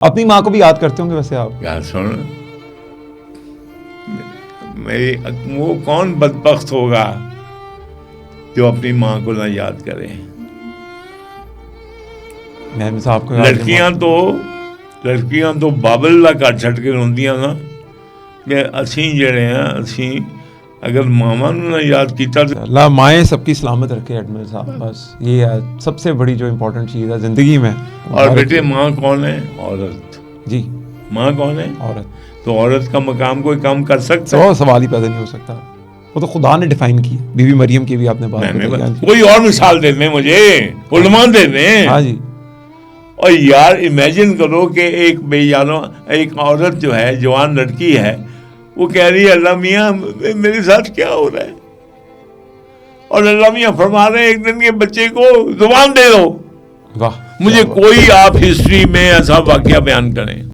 اپنی ماں کو بھی یاد کرتے ہوں گے ویسے آپ؟ یار سن، میری وہ کون بدبخت ہوگا جو اپنی ماں کو نہ یاد کرے؟ میں صاحب کو لڑکیاں تو بابل دا کر چھٹ کے روندیاں نا کہ اسی جڑے ہیں اسی اگر ماما نو نہ یاد کیتا تو اللہ مائیں سب کی سلامت رکھے ایڈمن صاحب، بس یہ ہے سب سے بڑی جو امپورٹنٹ چیز ہے زندگی میں. اور بیٹے ماں کون ہے؟ عورت. جی ماں کون ہے؟ عورت. تو عورت کا مقام کوئی کم کر سکتا ہے؟ تو سوال ہی پیدا نہیں ہو سکتا. وہ تو خدا نے ڈیفائن کی. بی بی مریم کی بھی آپ نے بات بتائی. کوئی اور مثال دے دیں مجھے، علماء دے دیں. ہاں جی. اور یار امیجن کرو کہ ایک عورت جو ہے، جوان لڑکی ہے، وہ کہہ رہی ہے اللہ میاں میرے ساتھ کیا ہو رہا ہے، اور اللہ میاں فرما رہے ہیں ایک دن کے بچے کو زبان دے دو. واہ، مجھے کوئی آپ ہسٹری میں ایسا واقعہ بیان کریں.